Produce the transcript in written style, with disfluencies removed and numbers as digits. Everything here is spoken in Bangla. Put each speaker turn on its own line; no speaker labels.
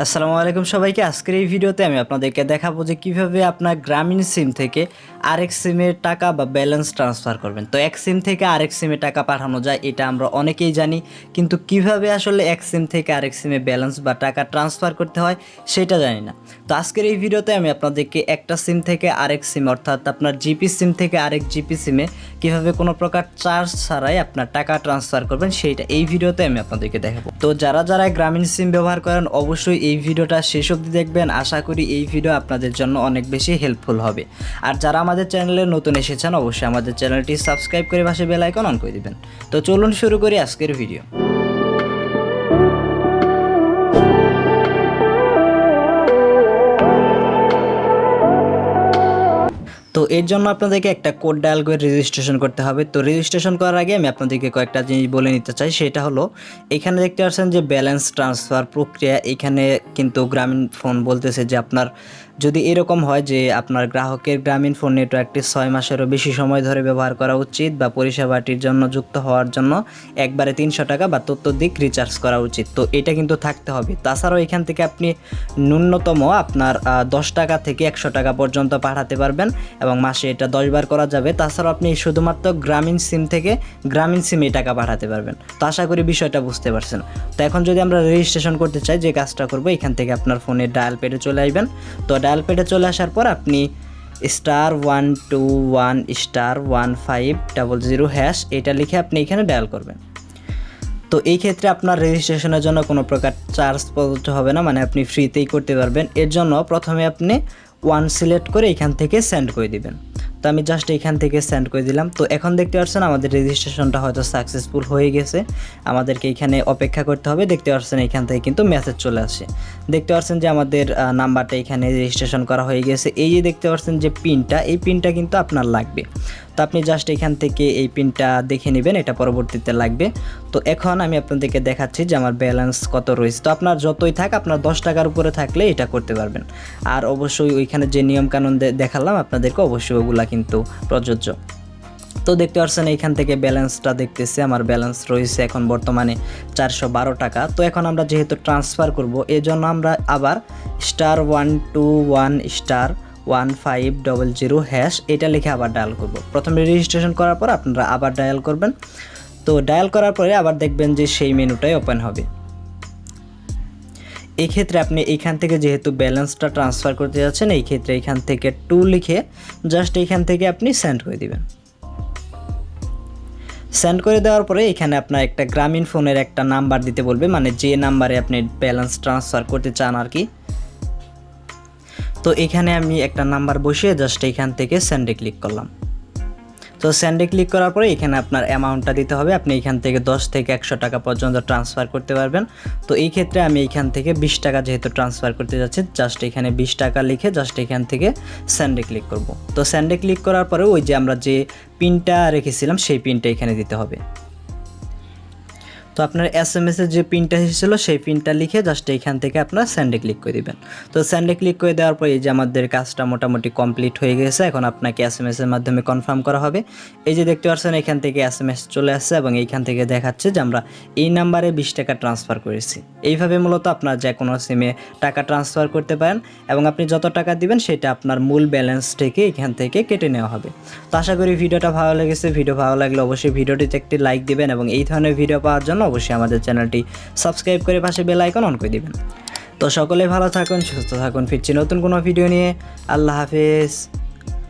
আসসালামু আলাইকুম সবাইকে। আজকের এই ভিডিওতে আমি আপনাদেরকে দেখাবো যে কিভাবে আপনার গ্রামীণ সিম থেকে আরেক সিমের টাকা বা ব্যালেন্স ট্রান্সফার করবেন। তো এক সিম থেকে আরেক সিমে টাকা পাঠানো যায়, এটা আমরা অনেকেই জানি, কিন্তু কিভাবে আসলে এক সিম থেকে আরেক সিমে ব্যালেন্স বা টাকা ট্রান্সফার করতে হয় সেটা জানি না। তো আজকের এই ভিডিওতে আমি আপনাদেরকে একটা সিম থেকে আরেক সিম, অর্থাৎ আপনার জিপি সিম থেকে আরেক জিপি সিমে কিভাবে কোনো প্রকার চার্জ ছাড়াই আপনার টাকা ট্রান্সফার করবেন সেইটা এই ভিডিওতে আমি আপনাদেরকে দেখাবো। তো যারা গ্রামীণ সিম ব্যবহার করেন অবশ্যই এই ভিডিওটা শেষ অবধি দেখবেন। আশা করি এই ভিডিও আপনাদের জন্য অনেক বেশি হেল্পফুল হবে। আর যারা আমাদের চ্যানেলে নতুন এসেছেন অবশ্যই আমাদের চ্যানেলটি সাবস্ক্রাইব করে পাশে বেল আইকন অন করে দিবেন। তো চলুন শুরু করি আজকের ভিডিও। তো এর জন্য আপনাদেরকে একটা কোড ডায়াল করে রেজিস্ট্রেশন করতে হবে। তো রেজিস্ট্রেশন করার আগে আমি আপনাদেরকে কয়েকটা জিনিস বলে নিতে চাই। সেটা হলো, এখানে দেখতে পাচ্ছেন যে ব্যালেন্স ট্রান্সফার প্রক্রিয়া, এখানে কিন্তু গ্রামীণ ফোন বলতেছে যে আপনার যদি এরকম হয় যে আপনার গ্রাহকের গ্রামীণ ফোন নেটওয়ার্কটি 6 মাসেরও বেশি সময় ধরে ব্যবহার করা উচিত বা পরিষেবাটির জন্য যুক্ত হওয়ার জন্য একবারে 300 টাকা বা ততোধিক রিচার্জ করা উচিত। তো এটা কিন্তু থাকতে হবে। তাছাড়াও এখান থেকে আপনি ন্যূনতম আপনার 10 টাকা থেকে 100 টাকা পর্যন্ত পাঠাতে পারবেন এবং মাসে এটা 10 বার করা যাবে। তাছাড়াও আপনি শুধুমাত্র গ্রামীণ সিম থেকে গ্রামীণ সিমে টাকা পাঠাতে পারবেন। তো আশা করি বিষয়টা বুঝতে পারছেন। তো এখন যদি আমরা রেজিস্ট্রেশন করতে চাই, যে কাজটা করবো, এখান থেকে আপনার ফোনের ডায়াল প্যাডে চলে আসবেন। তো ডায়াল প্যাডে চলে আসার পর আপনি *121*1500# এটা লিখে আপনি এখানে ডায়াল করবেন। তো এই ক্ষেত্রে আপনার রেজিস্ট্রেশনের জন্য কোনো প্রকার চার্জ প্রযোজ্য হবে না, মানে আপনি ফ্রিতেই করতে পারবেন। এর জন্য প্রথমে আপনি 1 সিলেক্ট করে এখান থেকে সেন্ড করে দিবেন। তো আমি জাস্ট এখান থেকে সেন্ড করে দিলাম। তো এখন দেখতে পাচ্ছেন আমাদের রেজিস্ট্রেশনটা হয়তো সাকসেসফুল হয়ে গেছে। আমাদেরকে এখানে অপেক্ষা করতে হবে। দেখতে পাচ্ছেন এখান থেকে কিন্তু মেসেজ চলে আসে। দেখতে পাচ্ছেন যে আমাদের নাম্বারটা এখানে রেজিস্ট্রেশন করা হয়ে গেছে। এই যে দেখতে পাচ্ছেন যে পিনটা, এই পিনটা কিন্তু আপনার লাগবে। তো আপনি জাস্ট এখান থেকে এই পিনটা দেখে নেবেন, এটা পরবর্তীতে লাগবে। তো এখন আমি আপনাদেরকে দেখাচ্ছি যে আমার ব্যালেন্স কত রয়েছে। তো আপনার যতই থাক, আপনার 10 টাকার উপরে থাকলে এটা করতে পারবেন। আর অবশ্যই ওইখানে যে নিয়মকানুন দেখালাম আপনাদেরকে, অবশ্যই ওগুলা কিন্তু প্রযোজ্য। তো দেখতে পাচ্ছেন এইখান থেকে ব্যালেন্সটা দেখতেছে, আমার ব্যালেন্স রয়েছে এখন বর্তমানে 412 টাকা। তো এখন আমরা যেহেতু ট্রান্সফার করব, এই জন্য আমরা আবার *121*1500# এটা লিখে আবার ডায়াল করব। প্রথমে রেজিস্ট্রেশন করার পর আপনারা আবার ডায়াল করবেন। তো ডায়াল করার পরে আবার দেখবেন যে সেই মেনুটাই ওপেন হবে। এই ক্ষেত্রে আপনি এইখান থেকে যেহেতু ব্যালেন্সটা ট্রান্সফার করতে যাচ্ছেন, এই ক্ষেত্রে এইখান থেকে 2 লিখে জাস্ট এইখান থেকে আপনি সেন্ড করে দিবেন। সেন্ড করে দেওয়ার পরে এখানে আপনার একটা গ্রামীণ ফোনের একটা নাম্বার দিতে বলবে, মানে যে নাম্বারে আপনি ব্যালেন্স ট্রান্সফার করতে চান আর কি। তো এখানে আমি একটা নাম্বার বসিয়ে জাস্ট এখান থেকে সেন্ডে ক্লিক করলাম। তো সেন্ডে ক্লিক করার পরে এখানে আপনার অ্যামাউন্টটা দিতে হবে। আপনি এখান থেকে 10 থেকে 100 টাকা পর্যন্ত ট্রান্সফার করতে পারবেন। তো এই ক্ষেত্রে আমি এখান থেকে 20 টাকা যেহেতু ট্রান্সফার করতে যাচ্ছি, জাস্ট এখানে 20 টাকা লিখে জাস্ট এখান থেকে সেন্ডে ক্লিক করব। তো সেন্ডে ক্লিক করার পরে ওই যে আমরা যে পিনটা রেখেছিলাম সেই পিনটা এখানে দিতে হবে। তো আপনার এসএমএসের যে পিনটা এসেছিলো সেই পিনটা লিখে জাস্ট এইখান থেকে আপনার সেন্ডে ক্লিক করে দিবেন। তো সেন্ডে ক্লিক করে দেওয়ার পর এই যে আমাদের কাজটা মোটামুটি কমপ্লিট হয়ে গেছে। এখন আপনাকে এসএমএসের মাধ্যমে কনফার্ম করা হবে। এই যে দেখতে পাচ্ছেন এখান থেকে এসএমএস চলে আসছে এবং এইখান থেকে দেখাচ্ছে যে আমরা এই নাম্বারে 20 টাকা ট্রান্সফার করেছি। এইভাবে মূলত আপনার যে কোনো সিমে টাকা ট্রান্সফার করতে পারেন এবং আপনি যত টাকা দিবেন সেটা আপনার মূল ব্যালেন্স থেকে এখান থেকে কেটে নেওয়া হবে। তো আশা করি ভিডিওটা ভালো লেগেছে। ভিডিও ভালো লাগলে অবশ্যই ভিডিওটিতে একটি লাইক দিবেন এবং এই ধরনের ভিডিও পাওয়ার জন্য অবশ্যই আমাদের চ্যানেলটি সাবস্ক্রাইব করে পাশে বেল আইকন অন করে দিবেন। তো সকলে ভালো থাকুন, সুস্থ থাকুন। ফিরছি নতুন কোনো ভিডিও নিয়ে। আল্লাহ হাফেজ।